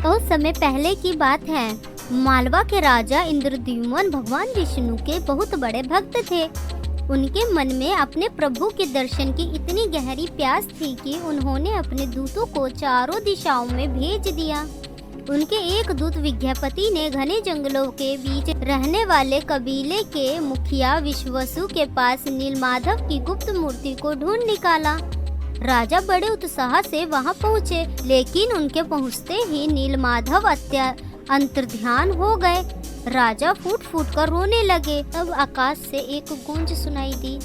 बहुत समय पहले की बात है। मालवा के राजा इंद्रद्युम्न भगवान विष्णु के बहुत बड़े भक्त थे। उनके मन में अपने प्रभु के दर्शन की इतनी गहरी प्यास थी कि उन्होंने अपने दूतों को चारों दिशाओं में भेज दिया। उनके एक दूत विज्ञापति ने घने जंगलों के बीच रहने वाले कबीले के मुखिया विश्वसु के पास नीलमाधव की गुप्त मूर्ति को ढूंढ निकाला। राजा बड़े उत्साह से वहां पहुंचे, लेकिन उनके पहुंचते ही नीलमाधव अंतर्ध्यान हो गए। राजा फूट फूट कर रोने लगे। तब आकाश से एक गूंज सुनाई दी,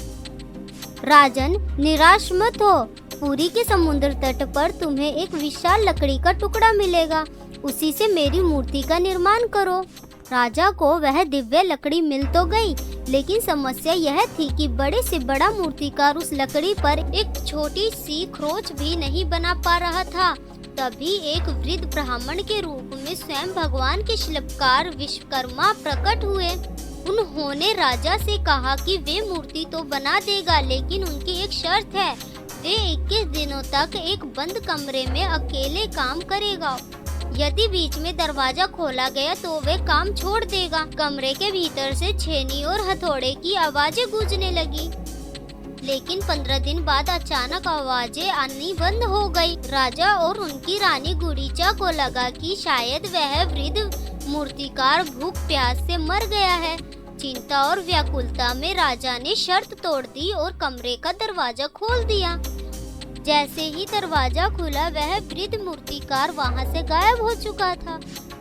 राजन निराश मत हो, पुरी के समुद्र तट पर तुम्हें एक विशाल लकड़ी का टुकड़ा मिलेगा, उसी से मेरी मूर्ति का निर्माण करो। राजा को वह दिव्य लकड़ी मिल तो गई, लेकिन समस्या यह थी कि बड़े से बड़ा मूर्तिकार उस लकड़ी पर एक छोटी सी खरोंच भी नहीं बना पा रहा था। तभी एक वृद्ध ब्राह्मण के रूप में स्वयं भगवान के शिल्पकार विश्वकर्मा प्रकट हुए। उन्होंने राजा से कहा कि वे मूर्ति तो बना देगा, लेकिन उनकी एक शर्त है, वे 21 दिनों तक एक बंद कमरे में अकेले काम करेगा। यदि बीच में दरवाजा खोला गया तो वे काम छोड़ देगा। कमरे के भीतर से छेनी और हथौड़े की आवाजें गूंजने लगी, लेकिन 15 दिन बाद अचानक आवाजें आनी बंद हो गई। राजा और उनकी रानी गुड़ीचा को लगा कि शायद वह वृद्ध मूर्तिकार भूख प्यास से मर गया है। चिंता और व्याकुलता में राजा ने शर्त तोड़ दी और कमरे का दरवाजा खोल दिया। जैसे ही दरवाजा खुला, वह वृद्ध मूर्तिकार वहां से गायब हो चुका था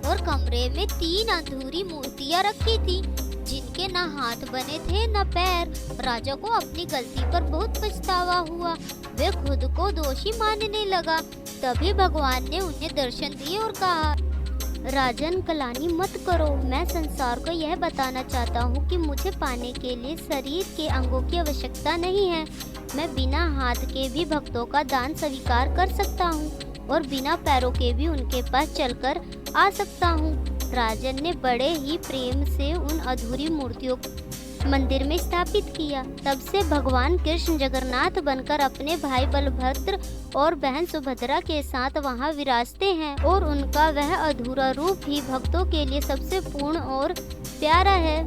और कमरे में 3 अधूरी मूर्तियां रखी थी, जिनके न हाथ बने थे न पैर। राजा को अपनी गलती पर बहुत पछतावा हुआ। वे खुद को दोषी मानने लगा। तभी भगवान ने उन्हें दर्शन दिए और कहा, राजन कलानी मत करो, मैं संसार को यह बताना चाहता हूँ कि मुझे पाने के लिए शरीर के अंगों की आवश्यकता नहीं है। मैं बिना हाथ के भी भक्तों का दान स्वीकार कर सकता हूँ और बिना पैरों के भी उनके पास चलकर आ सकता हूँ। राजन ने बड़े ही प्रेम से उन अधूरी मूर्तियों को मंदिर में स्थापित किया। तब से भगवान कृष्ण जगन्नाथ बनकर अपने भाई बलभद्र और बहन सुभद्रा के साथ वहां विराजते हैं और उनका वह अधूरा रूप ही भक्तों के लिए सबसे पूर्ण और प्यारा है।